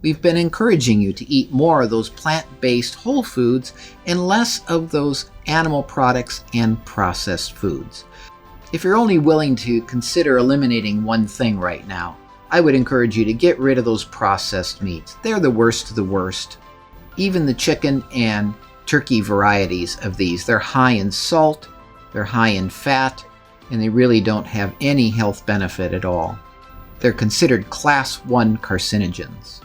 we've been encouraging you to eat more of those plant-based whole foods and less of those animal products and processed foods. If you're only willing to consider eliminating one thing right now, I would encourage you to get rid of those processed meats. They're the worst of the worst. Even the chicken and turkey varieties of these, they're high in salt, they're high in fat, and they really don't have any health benefit at all. They're considered Class 1 carcinogens.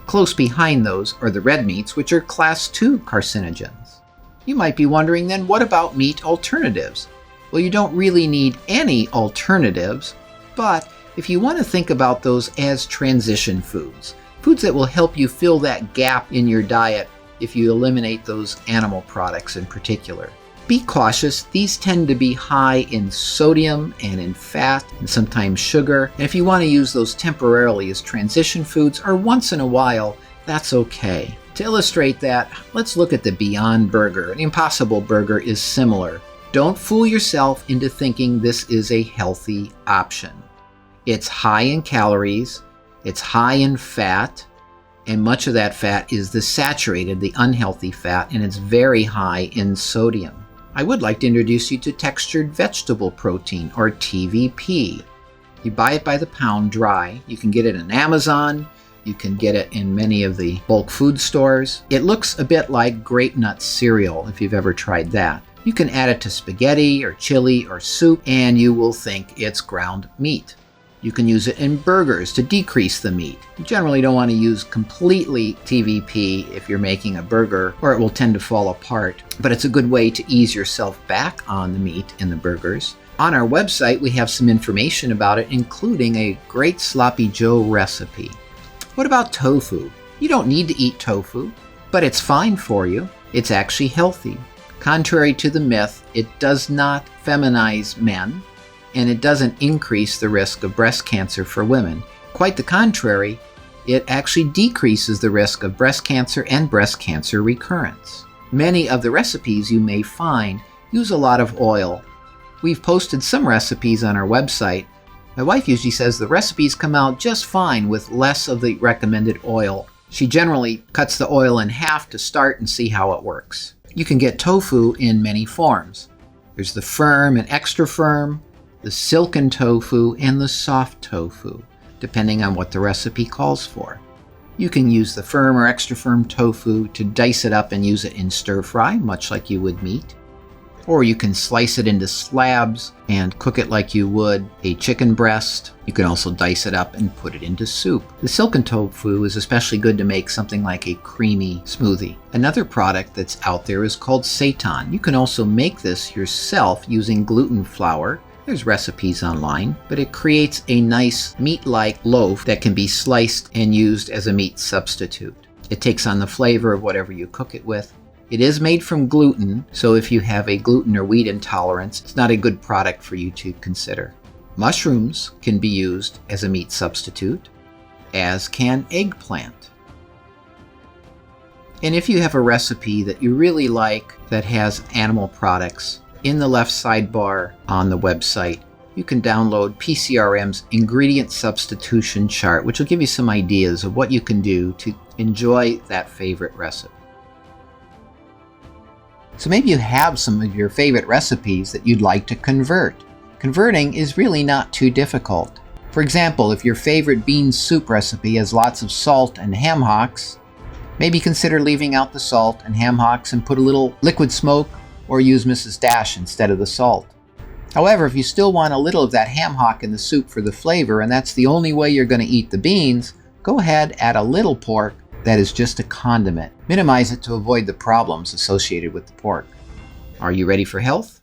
Close behind those are the red meats, which are Class 2 carcinogens. You might be wondering then, what about meat alternatives? Well, you don't really need any alternatives, but if you want to think about those as transition foods, foods that will help you fill that gap in your diet if you eliminate those animal products in particular. Be cautious, these tend to be high in sodium and in fat and sometimes sugar, and if you want to use those temporarily as transition foods or once in a while, that's okay. To illustrate that, let's look at the Beyond Burger. An Impossible Burger is similar. Don't fool yourself into thinking this is a healthy option. It's high in calories, it's high in fat, and much of that fat is the saturated, the unhealthy fat, and it's very high in sodium. I would like to introduce you to textured vegetable protein, or TVP. You buy it by the pound dry. You can get it on Amazon. You can get it in many of the bulk food stores. It looks a bit like grape nut cereal, if you've ever tried that. You can add it to spaghetti or chili or soup, and you will think it's ground meat. You can use it in burgers to decrease the meat. You generally don't want to use completely TVP if you're making a burger, or it will tend to fall apart. But it's a good way to ease yourself back on the meat in the burgers. On our website, we have some information about it, including a great Sloppy Joe recipe. What about tofu? You don't need to eat tofu, but it's fine for you. It's actually healthy. Contrary to the myth, it does not feminize men, and it doesn't increase the risk of breast cancer for women. Quite the contrary, it actually decreases the risk of breast cancer and breast cancer recurrence. Many of the recipes you may find use a lot of oil. We've posted some recipes on our website. My wife usually says the recipes come out just fine with less of the recommended oil. She generally cuts the oil in half to start and see how it works. You can get tofu in many forms. There's the firm and extra firm, the silken tofu, and the soft tofu, depending on what the recipe calls for. You can use the firm or extra firm tofu to dice it up and use it in stir fry, much like you would meat. Or you can slice it into slabs and cook it like you would a chicken breast. You can also dice it up and put it into soup. The silken tofu is especially good to make something like a creamy smoothie. Another product that's out there is called seitan. You can also make this yourself using gluten flour. There's recipes online, but it creates a nice meat-like loaf that can be sliced and used as a meat substitute. It takes on the flavor of whatever you cook it with. It is made from gluten, so if you have a gluten or wheat intolerance, it's not a good product for you to consider. Mushrooms can be used as a meat substitute, as can eggplant. And if you have a recipe that you really like that has animal products, in the left sidebar on the website, you can download PCRM's ingredient substitution chart, which will give you some ideas of what you can do to enjoy that favorite recipe. So maybe you have some of your favorite recipes that you'd like to convert. Converting is really not too difficult. For example, if your favorite bean soup recipe has lots of salt and ham hocks, maybe consider leaving out the salt and ham hocks and put a little liquid smoke, or use Mrs. Dash instead of the salt. However, if you still want a little of that ham hock in the soup for the flavor, and that's the only way you're going to eat the beans, go ahead, add a little pork that is just a condiment. Minimize it to avoid the problems associated with the pork. Are you ready for health?